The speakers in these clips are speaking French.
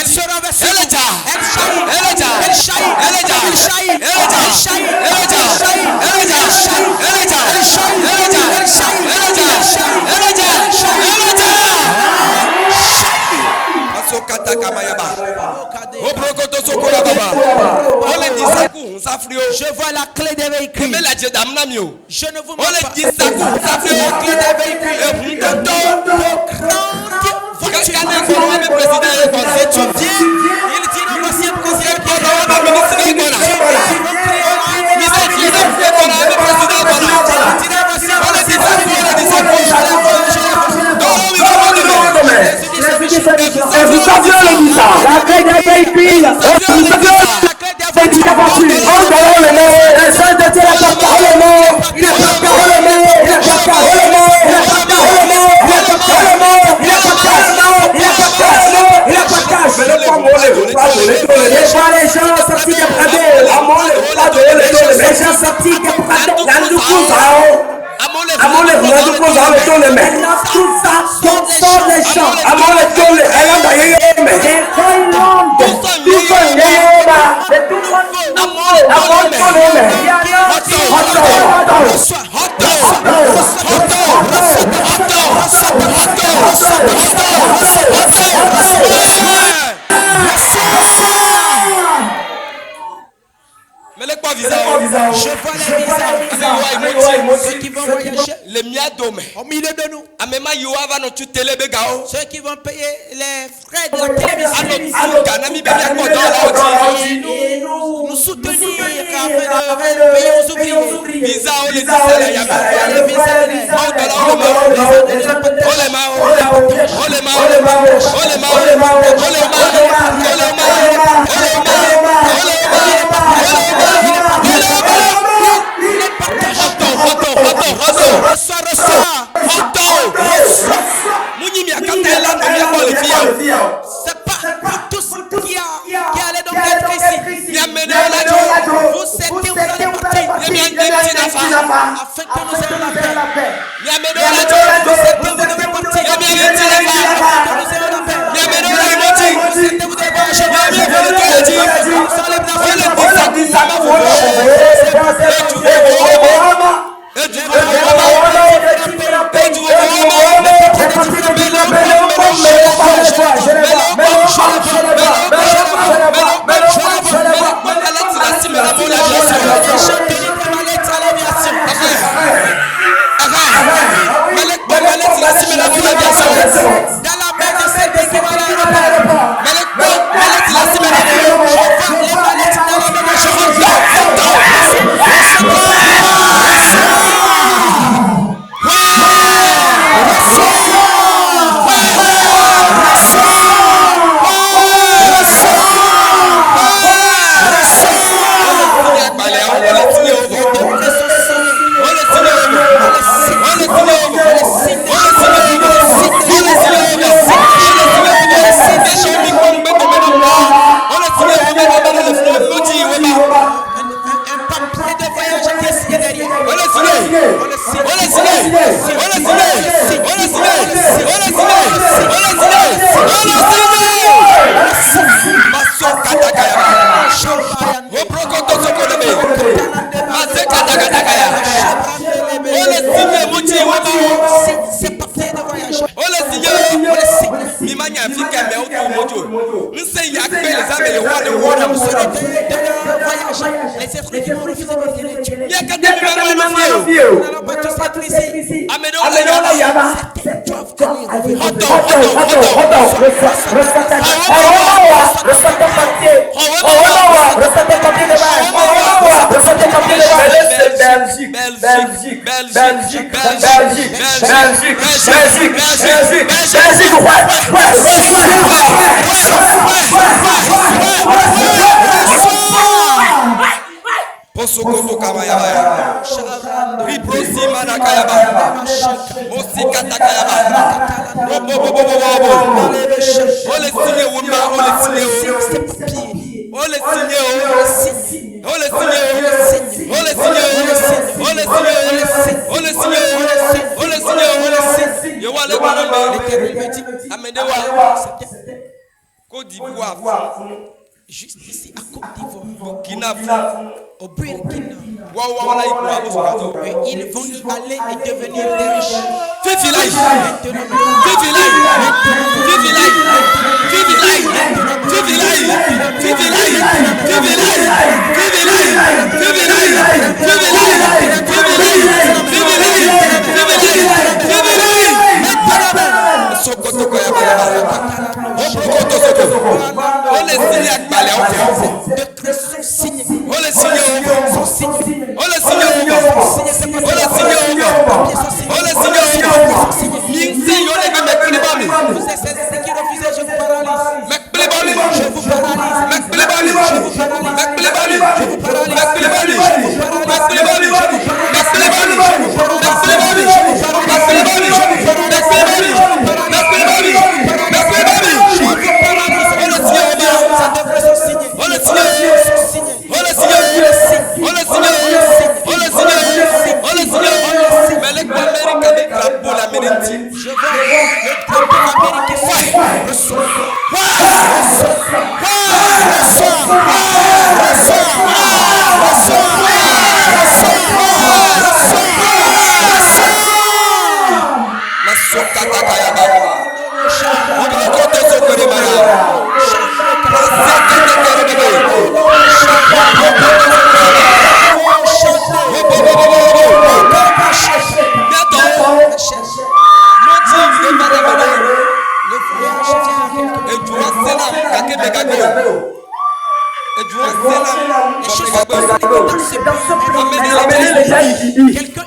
sera versée. Elle je vois la clé des véhicules. Je ne vous mens pas. La clé des véhicules. Si tu viens, il dit non, voici un président qui je vois les visages. Ceux qui vont voyager. Au milieu de nous. Ceux qui vont payer les frais de la télévision. Et nous soutenir afin de payer aux ouvriers. C'est pas pour tous qui allait donc être ici. Vous êtes où vous allez partir afin que nous ayons la paix. Vous êtes où vous devez partir afin que nous ayons la paix. Vous êtes où vous devez voyager. Côte d'Ivoire, juste ici à Côte d'Ivoire, Burkina, au Burkina. Et ils vont y aller et devenir des riches. Vive village, vive village, vive village, vive village, vive village, vive village, vive village, vive village, vive village, vive village, vive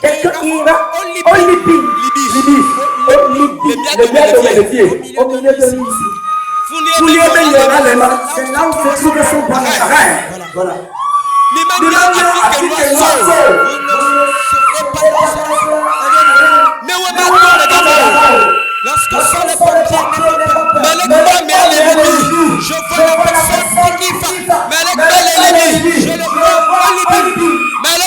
Quelqu'un ira au Libye, au milieu de l'île. C'est là où se trouve son parrain. Voilà. Lorsque sont les pompiers, mais le je vois la personne qui va, mais le je le vois au Libye, mais le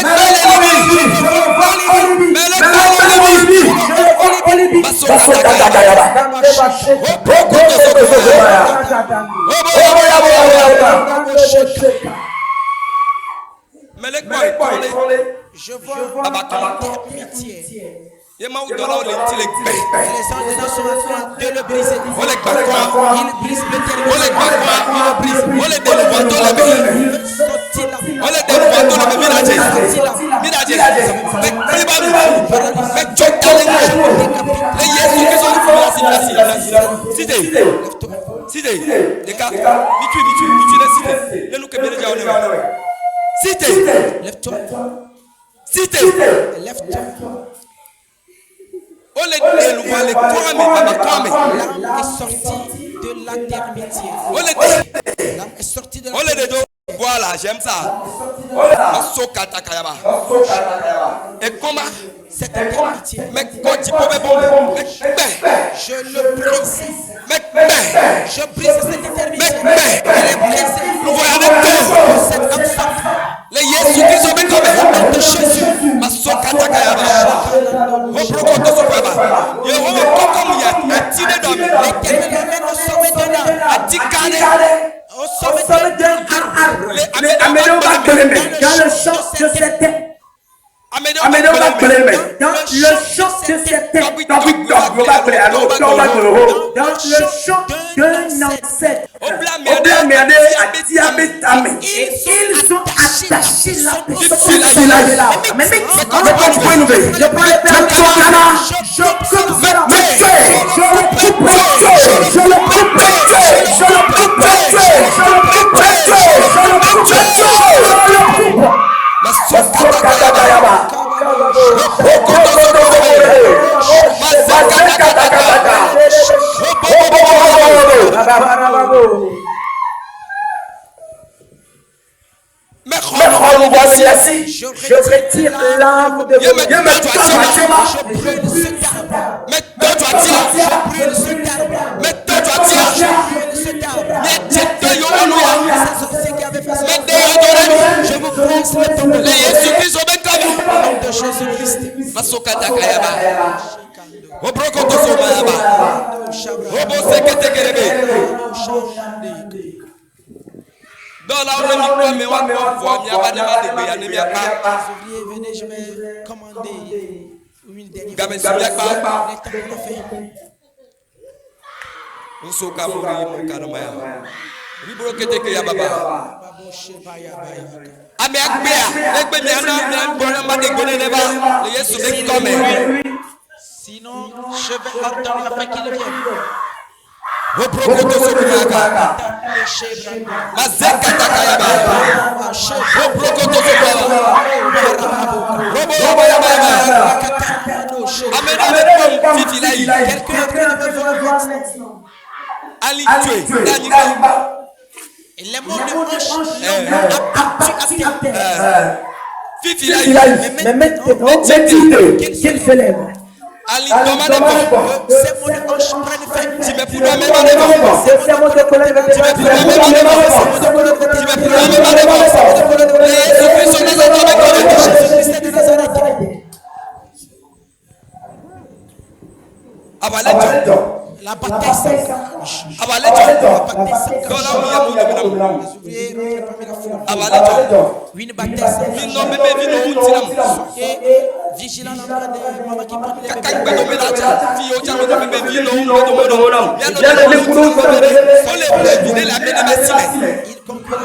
je vois les gens sont en train de le briser. Il brise le L'âme est sortie de la termitière. L'âme est sortie de la termitière. Voilà, j'aime ça. Et comment cette termitière? Mais quand tu peux je le brise. Je brise cette termitière. Elle est brisée. Nous voyons cette âme sortie. Les Jésus qui sont comme de Jésus. Au sommet d'un arbre. Les Amédéens va pleurer dans le champ de cette Amédéon va pleurer dans le champ de cette dans le champ d'un ancêtre. Ils sont attachés là. Mais je retire l'âme de vous. Je vous prie, les Jésus-Christ au nom de Jésus-Christ. Dans la rue, mais on va voir, il y a pas de mal de bien, Venez, je vais commander une dernière Gamin, fois. c'est pas. Le Uso kaburi mon kanamaya. Libro kete ke ya baba. Ame akbea, ekbe mi ana bona ma de gole neba. Le Yesu be come. Sinon, je vais ordonner afin qu'il vienne. Reprokoto sokuaka. Mazeka takayaba. Reprokoto sokuaka. Robo ya baba. Amena le pom fifi là il. Quelqu'un veut voir maintenant. Ali tué, Et les mots de hanche n'ont pas Fifi là, mais maintenant, qu'il se lève. Ali Thomas ces mots de hanche prennent fait. tu me pourras même pas devant. C'est mon de colère, Tu me pourras même pas devant. Tu me pourras même pas devant. Jésus-Christ de Nazareth. Abalejo. La bataille s'engage. Abalejo. Dans la Abalejo. Une bataille s'engage. Vino bébé vino untinam. Et vigilant en train de maman qui prend les Kakak bébés. bedo melacha. Fio chamo de bébé vino uno. Ya no le kuno bébé. Sole vide la bébé mesime. Il conclut.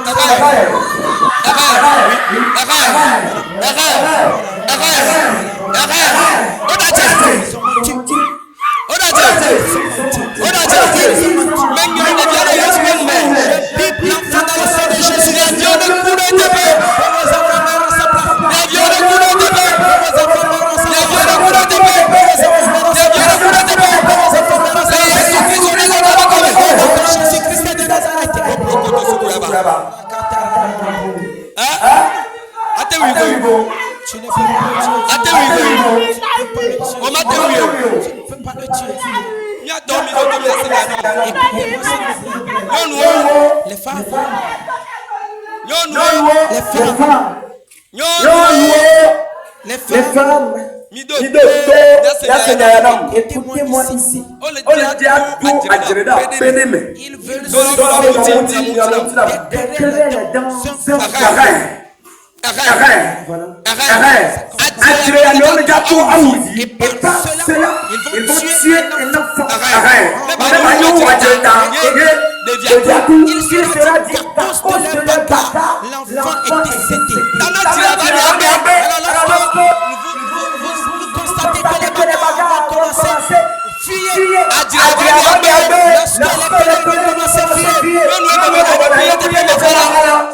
Tu ne peux pas le tuer. Les femmes, écoutez-moi ici. ils veulent et par cela, ils vont tuer un enfant. Il sera dit qu'à cause de leur bagarre, l'enfant est décédé. Vous constatez que les bagarres vont commencer. Fuyez. Lorsque les pédophiles commencent à fuir,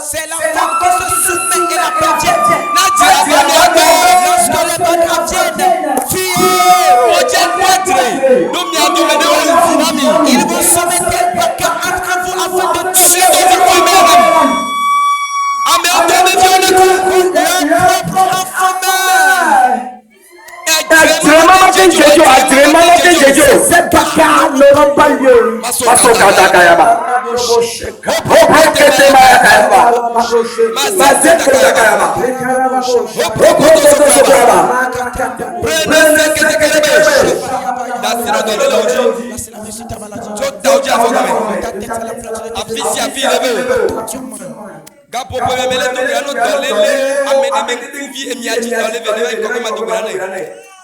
c'est l'enfant qui se soumet et la perdue. Lorsque les bagarres viennent, fuyez. Ils vont se mettre un bagarre entre vous afin de tuer leur propre enfant. Cette bagarre n'aura pas lieu.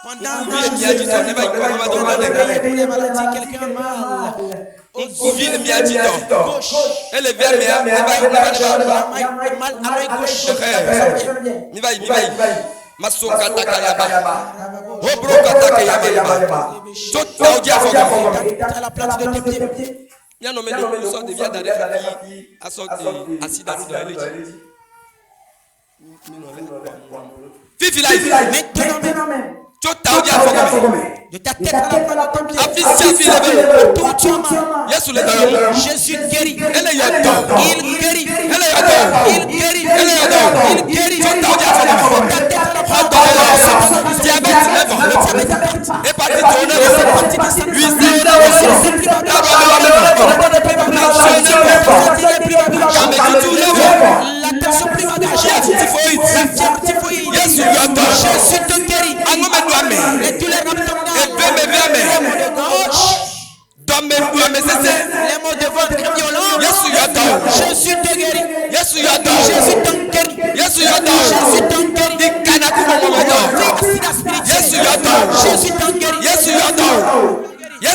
Pendant que je suis les maladies, quelqu'un a mal. Gauche. Mal à l'œil gauche. À la place de tes pieds. Il y a nommé de sorte de vie d'arrêt à sorte assis dans le Fifi là, Maintenant même. De ta tête à la pointe de tes pieds. Tout tu as Jésus guérit. Il guérit. Il guérit. Il guérit. Ta tête à la pointe de diabète. La tension primordiale. Jésus te guérit. Et tous les abdominales. Les mots de ventre violents. Jésus te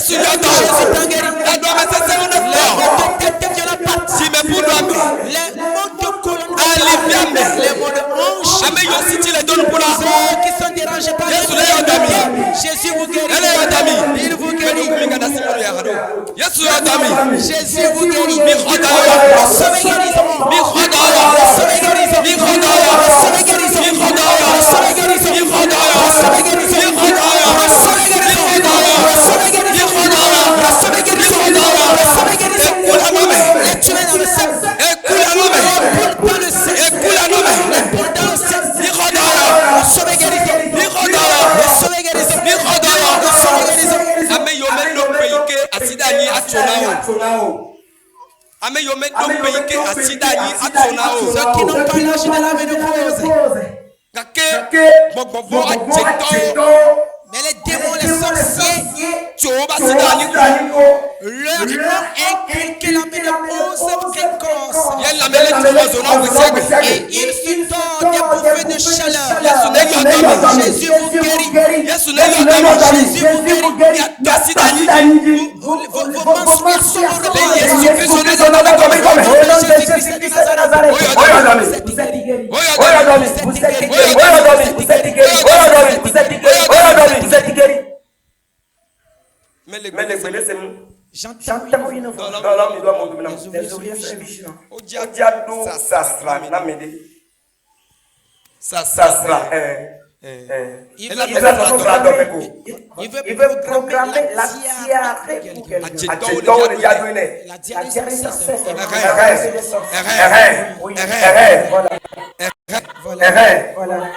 Jésus t'a guéri. La doigt mais c'est une force. Si mais pour toi les mots de colonne. Les mots de hanche. Amen yo si tu les donnes pour la. Ceux qui sont dérangés par Jésus vous guérit. Il vous guérit. Jésus vous guérit. Recevez guérison. Recevez guérison. Recevez guérison. Recevez guérison. Recevez guérison. Amen, yo met donc pays que acide ani atonao. Ceux qui n'ont pas l'âge de la ménopause. Mais les démons, les sorciers, leur ont inculqué la ménopause précoce. Et ils se donnent des bouffées de chaleur. Jésus vous guérit. Jésus vous guérit. Vos menstruations vous mais les j'entends une voix dans l'homme doit mon dominant. Les ouvriers sont vigilants. Ça sera. Il veut proclamer la diarrhée pour quelqu'un. La diarrhée ça cesse. Voilà.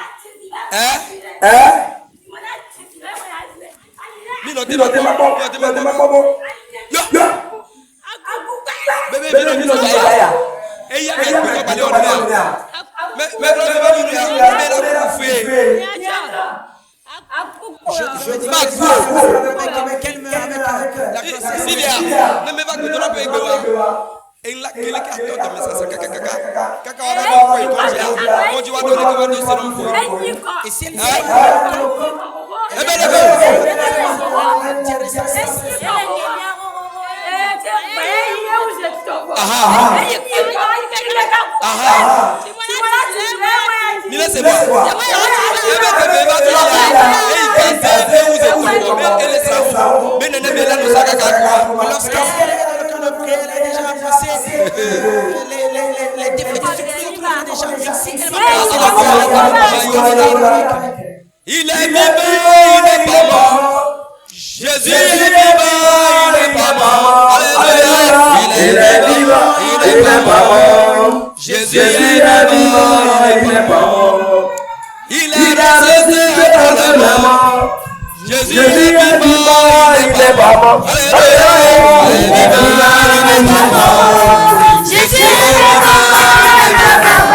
Il est vivant, il n'est pas mort. Jésus est vivant, il n'est pas mort. Alléluia. Il est vivant, il n'est pas mort. Jésus est vivant, il n'est pas mort. Il est ressuscité de la mort. Jésus est vivant, il n'est pas mort. Alléluia. Il est vivant, il n'est pas mort. Jésus est vivant, il n'est pas mort.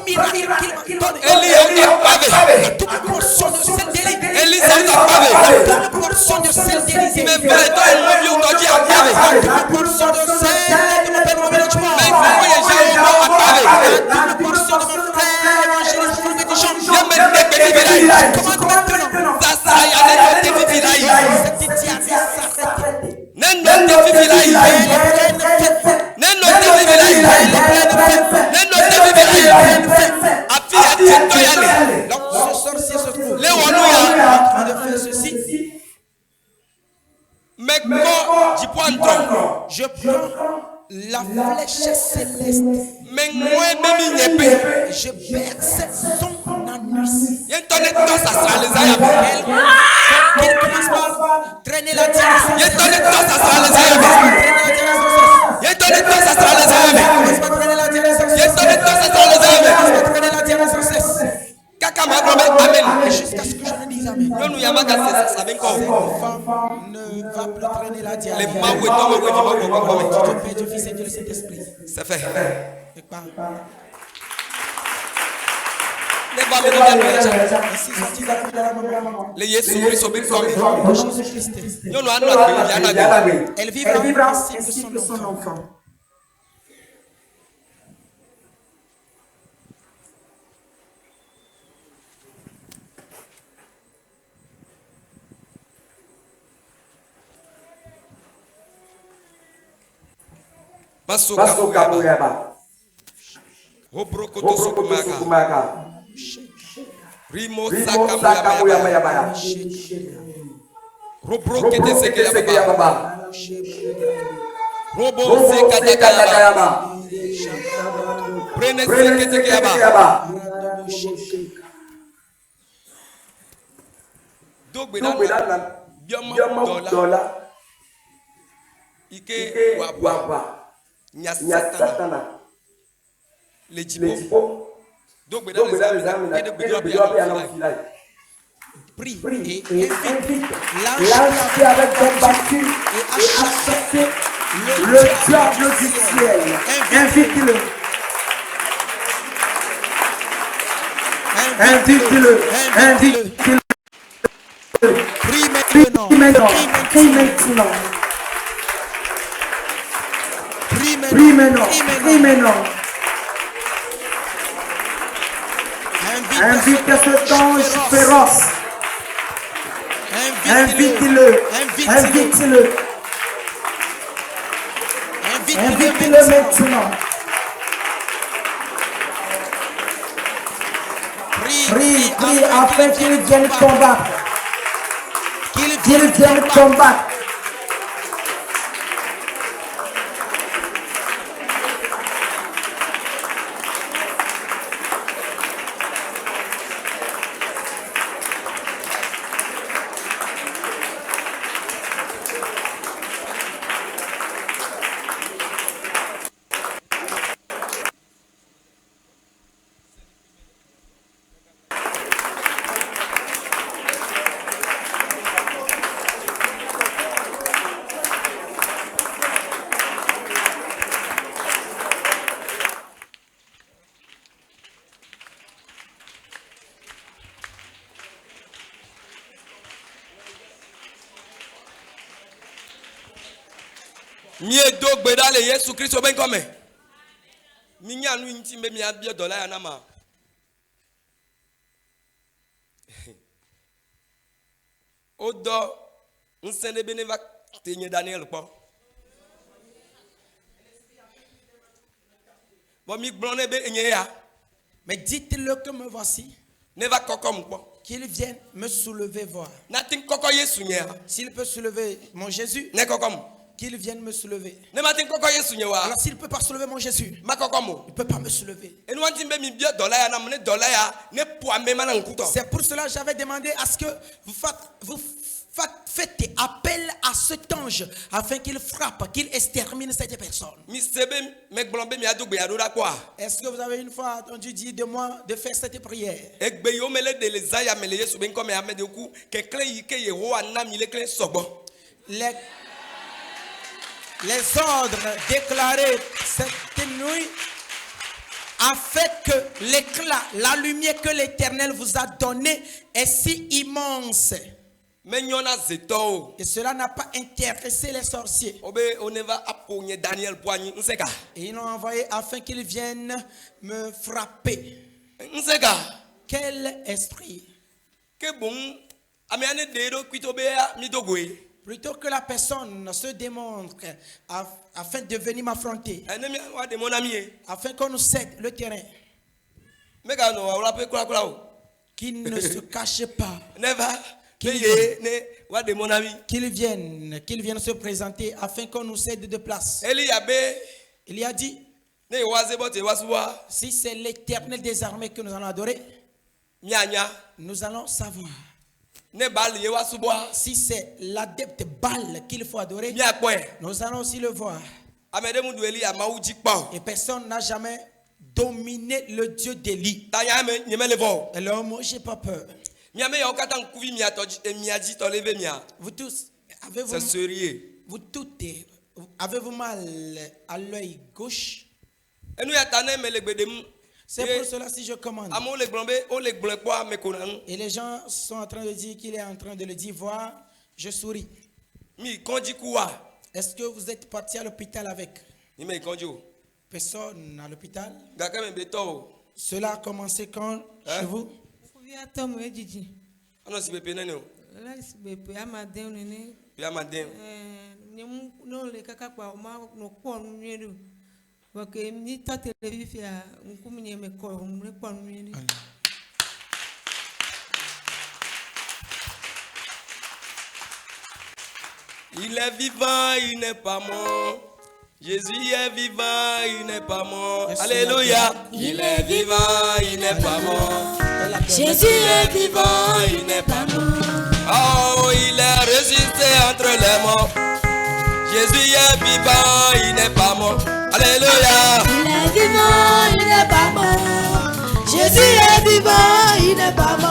miracle qu'il m'a donné. Toute portion de cette délivrance. Toute portion de cette délivrance. Toute portion de celle de mon père management. Toute portion de mon frère évangéliste prophétique. Commande maintenant. Ce sorcier se trouve en train de faire ceci. Je prends la flèche céleste. Je berce son anus. Qu'il commence par traîner la jusqu'à ce que je ne dise amen. Cette femme ne va plus traîner la diarrhée. Dieu Père, Dieu Fils et Dieu le Saint-Esprit. C'est fait. Elle vivra ainsi que son enfant. Rimo Sakamuyabaya. Robro Ketesekeyababa. Robo Sekayaba. Prene Sekeyaba. Dogbedana Bioma Ike Wabwa. Nyasatana. Lejibo. Donc, prie et invite lâche avec ton battu et accepte le diable du ciel. Invite-le. Invite-le. Invite-le. Prie maintenant. Prie maintenant. Prie maintenant. Invite cet ange féroce. Invite-le. Invite-le. Invite-le maintenant. Prie afin qu'il vienne combattre. Qu'il vienne combattre. Miedo gbedale Yesu Kristo ben come. Minya nu nti me mi abia dollar ya na ma. Odo nsende beneva tenye Daniel po. Bo mi blonne be enye ya. Mais dites-le que me voici. Neva kokom po. Qu'il vienne me soulever voir. Nothing koko Yesu nya. S'il peut soulever mon Jésus. Ne kokom. Qu'il vienne me soulever. Alors s'il ne peut pas soulever mon Jésus, il ne peut pas me soulever. C'est pour cela que j'avais demandé à ce que vous faites appel à cet ange afin qu'il frappe, qu'il extermine cette personne. Est-ce que vous avez une fois entendu dire de moi de faire cette prière? Les ordres déclarés cette nuit afin que l'éclat, la lumière que l'Éternel vous a donnée est si immense. Et cela n'a pas intéressé les sorciers. Et ils l'ont envoyé afin qu'ils viennent me frapper. Quel esprit! Plutôt que la personne se démontre afin de venir m'affronter, afin qu'on nous cède le terrain, qu'il ne se cache pas, qu'il vienne se présenter afin qu'on nous cède de place. Il y a dit, si c'est l'Éternel des armées que nous allons adorer, nous allons savoir. Si c'est l'adepte Baal qu'il faut adorer, nous allons aussi le voir. Et personne n'a jamais dominé le Dieu d'Élie. Alors moi, j'ai pas peur. Vous tous, avez-vous mal à l'œil gauche? C'est pour cela si je commande. Et les gens sont en train de dire qu'il est en train de le dire, voir, je souris. Est-ce que vous êtes parti à l'hôpital avec? Personne à l'hôpital. Cela a commencé quand chez vous? Il est vivant, il n'est pas mort. Jésus est vivant, il n'est pas mort. Alléluia. Il est vivant, il n'est pas mort. Jésus est vivant, il n'est pas mort. Oh, il est ressuscité entre les morts. Jésus est vivant, il n'est pas mort. Alléluia. Il est vivant, il n'est pas mort. Jésus est vivant, il n'est pas mort.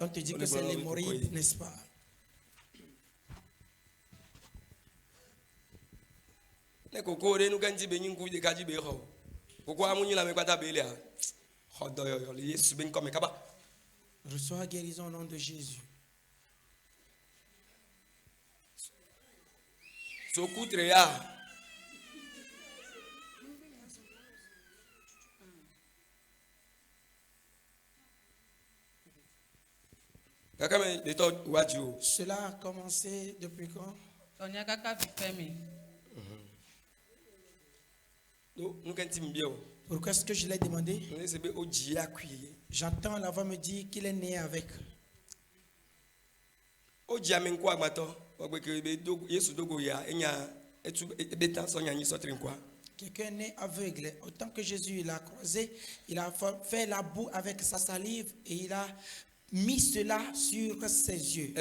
On te dit que c'est l'hémorroïde, n'est-ce pas? Reçois guérison au nom de Jésus. Cela a commencé depuis quand? Pourquoi est-ce que je l'ai demandé? J'entends la voix me dire qu'il est né avec. Quelqu'un est né aveugle. Autant que Jésus l'a croisé, il a fait la boue avec sa salive et il a mis cela sur ses yeux.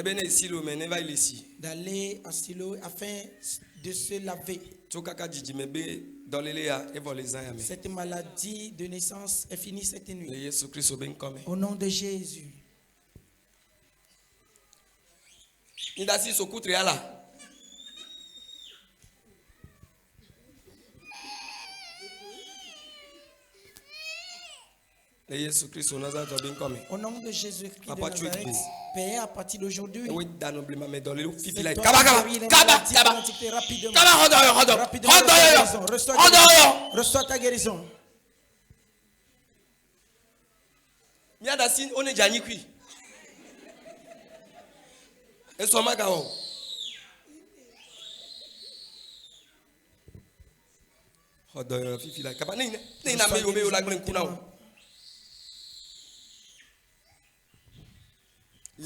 D'aller à Silo afin de se laver. Cette maladie de naissance est finie cette nuit. Au nom de Jésus. Au nom de Jésus-Christ de Nazareth, Père, à partir d'aujourd'hui, reçois ta guérison.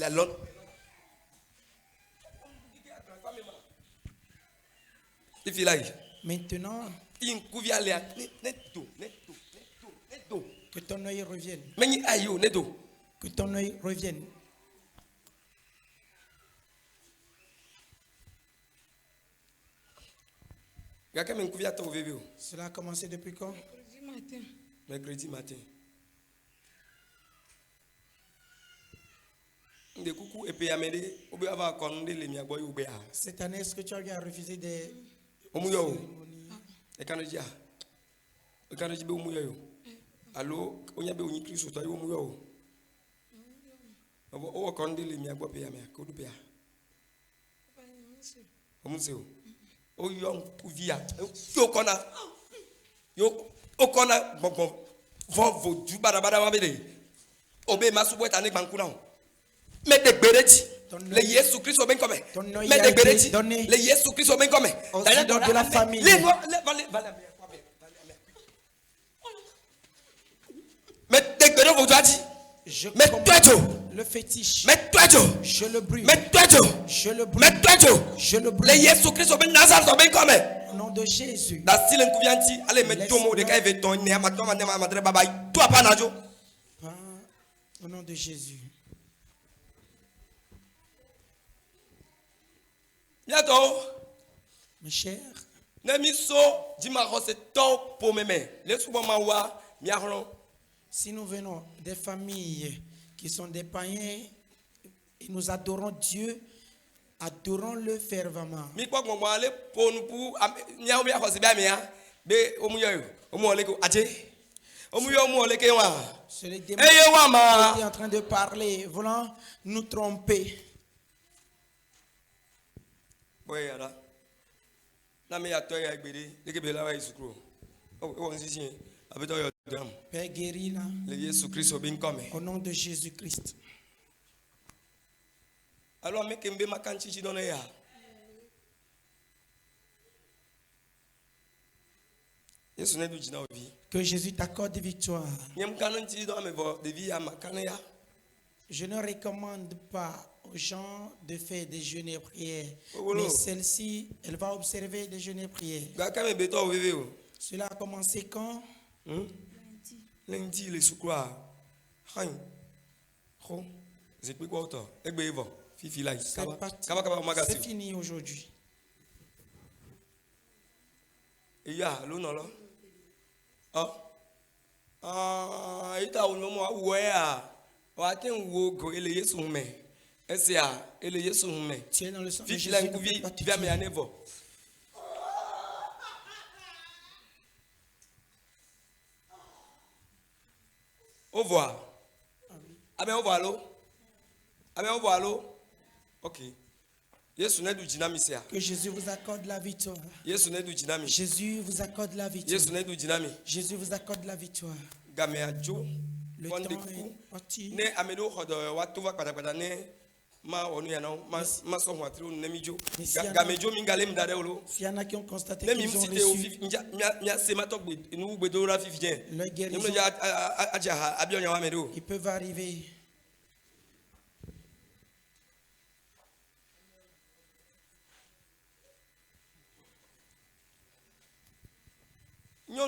La lonne. Il fait là. Maintenant, que ton œil revienne. Que ton œil revienne. Cela a commencé depuis quand? Mercredi matin. Cette année, est-ce que tu as bien refusé des... Allô, on y a besoin de Christ, toi, on y a on va conduire les miens, quoi, mais qu'on peut. On sait où. Oh, yon, via. Yo, kona. Yo, okona, bon, vos du barabara, mabé. Obé, ma souboîte, anek, bankuna. Mais des béretti. Les Jésus Christ au bien comme. Mais des béretti. Les Jésus Christ au bien comme. De la famille. Mais des béretti, vous dit. Mais toi, le fétiche. Mais toi, je le brûle. Mais toi, je le brûle. Mais toi, je le brûle. Les Jésus Christ au bien Nazareth au bien comme. Au nom de Jésus. Dans style incuvianti, allez mettre ton mot de kai veut ton né amato madre baba. Toi pas najo. Au nom de Jésus. Bientôt. Mes chers. Nemiso dimaro c'est top pour mémé. Les souvent mawa miaron. Si nous venons des familles qui sont des païens et nous adorons Dieu, adorons-le fervemment. Mi kwa kwa mwale pour nous miao mia kosi bia mia be omuyo omoleko aje. Omuyo omoleke wa. C'est les démons qui sont en train de parler, voulant nous tromper. Boy ara. Na me atoya egbede, lekebela wa isukro. O nsi Père guéris là. Au nom de Jésus-Christ. Alors, mais kembe makanchi chidone ya. Que Jésus t'accorde victoire. Je ne recommande pas aux gens de faire des jeûnes et prières. Mais celle-ci, elle va observer des jeûnes et prières. Cela a commencé quand? Lundi, les soukwa. C'est fini aujourd'hui. Il y a l'eau non là. Ita unomo awea. Waten wogo ele Yesu me. Esia ele Yesu me. Tu es dans le sang de Jésus. Via me anevo. Au revoir. Amen, au revoir l'eau. Amen, au revoir l'eau. Ok. Que Jésus vous accorde la victoire. Jésus vous accorde la victoire. Jésus vous accorde la victoire. Le temps est parti. S'il y en a qui ont constaté qu'ils ont reçu leur guérison, ils peuvent arriver. Il y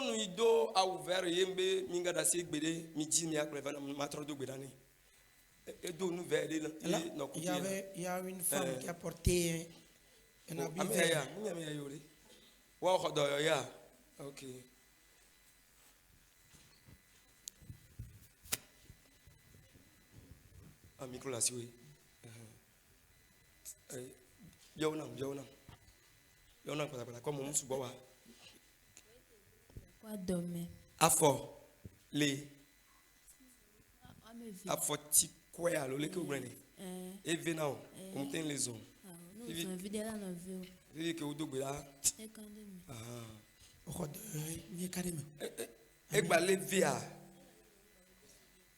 a une femme qui a porté un habit vert. Ok. Ah, micro là, si oui. Comme on se voit. Afo les afo ti quoi alors les que vous prenez et venant on tient les hommes vivi que vous doublez là et balé via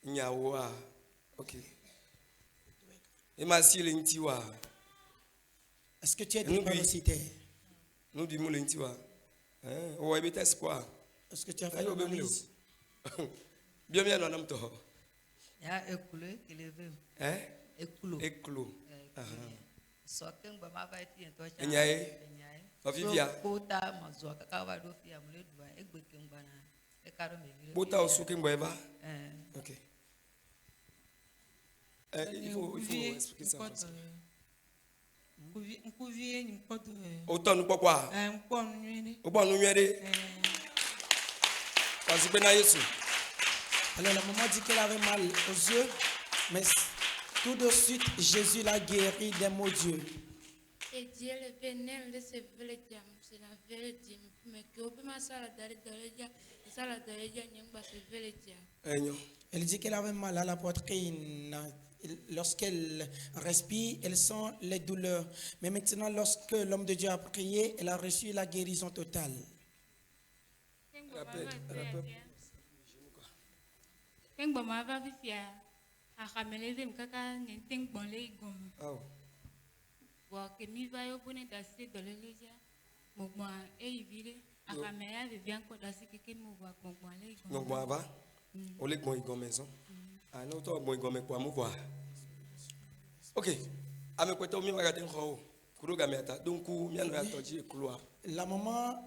nyawa ok et ma si l'intiwa est-ce que tu es drépanocytaire? Nous disons l'intiwa ouais mais t'es quoi? Est-ce que tu as fait l'analyse? Bien, non, non, toi. Il y a écoulé, il est vu. Hein? Éclos. Soking ba ma va ti en to cha. Enyae. Vivia. Bota ma zo ka ba do fi amule duwa egbe kengba na. E karo me vire. Bota osuke mbeba. OK. Il faut expliquer ça. Autant nous quoi? Autant nous mieux. Parce que na Yesu. Alors la maman dit qu'elle avait mal aux yeux, mais tout de suite Jésus l'a guéri des maux d'yeux. Et Dieu le vénère de ce vrai diam, c'est la vérité. Mais que au ma sala d'aller sala d'aller nyamba ce vrai diam. Elle dit qu'elle avait mal à la poitrine. Lorsqu'elle respire, elle sent les douleurs. Mais maintenant, lorsque l'homme de Dieu a prié, elle a reçu la guérison totale. OK. La maman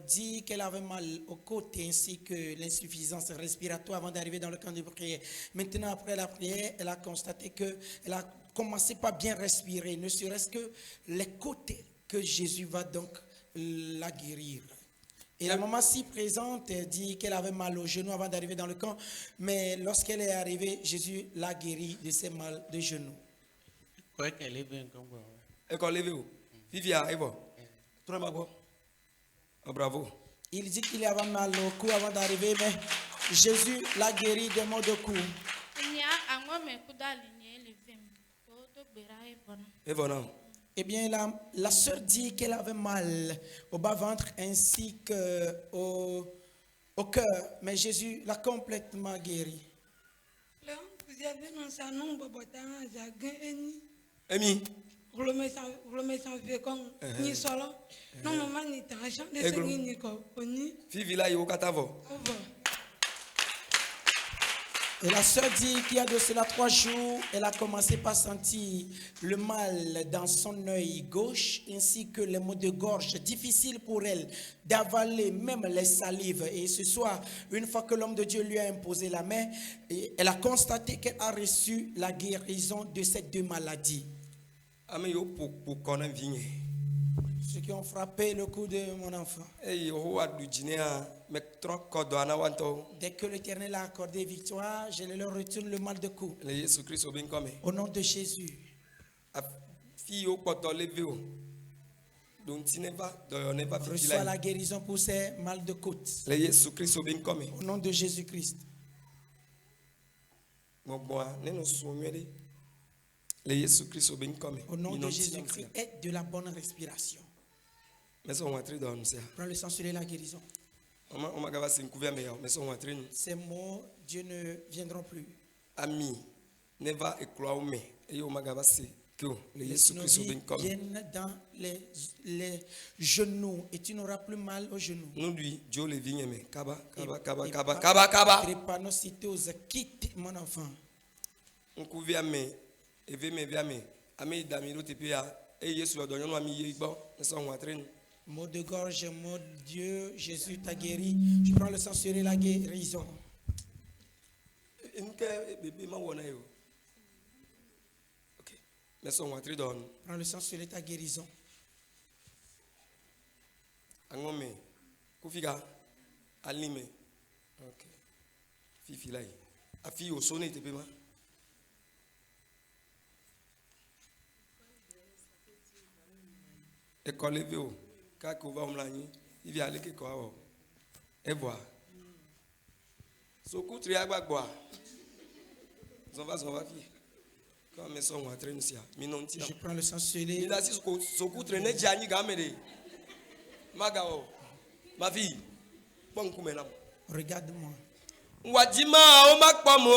dit qu'elle avait mal aux côtes ainsi que l'insuffisance respiratoire avant d'arriver dans le camp de prière. Maintenant, après la prière, elle a constaté qu'elle a commencé par bien respirer, ne serait-ce que les côtes que Jésus va donc la guérir. Et la maman si présente dit qu'elle avait mal au genou avant d'arriver dans le camp, mais lorsqu'elle est arrivée, Jésus l'a guérie de ses mal de genoux. Bravo. Il dit qu'il avait mal au cou avant d'arriver, mais Jésus l'a guéri des maux de cou. Eh bien, la sœur dit qu'elle avait mal au bas-ventre ainsi qu'au cœur, mais Jésus l'a complètement guéri. Amy. Et la sœur dit qu'il y a de cela 3 jours, elle a commencé par sentir le mal dans son œil gauche, ainsi que les maux de gorge, difficile pour elle d'avaler même les salives. Et ce soir, une fois que l'homme de Dieu lui a imposé la main, elle a constaté qu'elle a reçu la guérison de ces 2 maladies. Ceux qui ont frappé le cou de mon enfant. Dès que l'Éternel a accordé victoire, je leur retourne le mal de cou. Au nom de Jésus. Reçois la guérison pour ces mal de côte. Au nom de Jésus-Christ. Au nom de Jésus-Christ, aide de la bonne respiration. Prends le sang sur la guérison. Ces mots, Dieu ne viendront plus. Ami, ne va éclore les synovies viennent dans les genoux et tu n'auras plus mal aux genoux. Nous lui, Dieu le vigne kaba. Drépanocytose quitte mon enfant. Mot de gorge, mot de Dieu, Jésus t'a guéri. Je prends le sang sur la guérison. Prends le sang sur ta guérison. Ok. Fifi là. A fille au sonné te paiement. École levé au. Quand on va omlani, il vient aller quelque quoi. Et voir. Sokou triagba bois. On va vie. Quand mes sons vont traîner ici, je prends le sang sur les. Il a dit Sokou traîner Gianni Gamere. Magao. Ma fille. Bon coup maintenant. Regarde-moi. Wadima o makpamo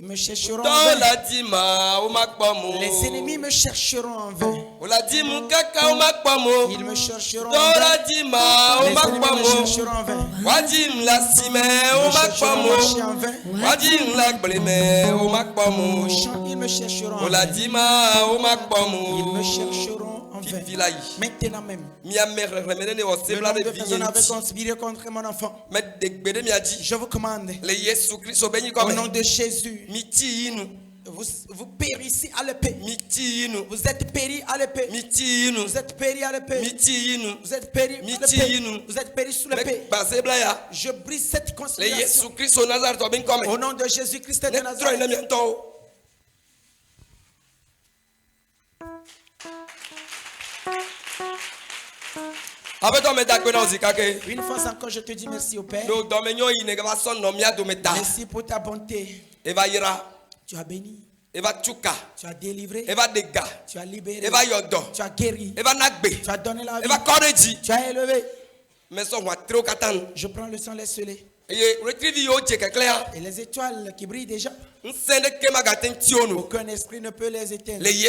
Ils me chercheront Dans en vain. la dima, au makbamo. Les ennemis me chercheront en vain. On l'a dit mon caca au makbamo. Ils me chercheront en Dans vain. la dima, au Les ennemis me makbamo. chercheront en vain. Wadim la sime Ils au me chercheront makbamo. marcher en vain. Wadim la bleme au makbamo. Ils me chercheront On en l'a vain. dit ma au Ils makbamo. me chercheront en vain. Vilaï. Maintenant même. Mia mère remene ne Le osebla nombre de de personnes avaient vignenti. conspiré contre mon enfant. Mais de gbede mi a dit. Je vous commande, Le Yesu Christ obéni au comme. nom de Jésus, Miti inu. vous périssez à l'épée. Miti inu. Vous êtes péris à l'épée. Miti inu. Vous êtes péris à l'épée. Miti inu. Vous êtes péris à Miti l'épée. inu. Vous êtes péris sous l'épée. Basebla ya. Je brise cette Le conspiration. Yesu Christ au Nazareth obéni comme. Au nom de Jésus-Christ de Ne trop ina Nazareth. mi ento. Avec ton médaille que nous zikake. Une fois encore, je te dis merci au Père. Nous dominions inégava son nom ya do meta. Merci pour ta bonté. Eva ira. Tu as béni. Eva chuka. Tu as délivré. Eva dega. Tu as libéré. Eva yodo. Tu as guéri. Eva nagbe. Tu as donné la vie. Eva koreji. Tu as élevé. Mais son wa tro katan. Je prends le sang, les scellés. Et retrieve yo je kekle. Et les étoiles qui brillent déjà. Nsende kema gaten tiono. Aucun esprit ne peut les éteindre. Le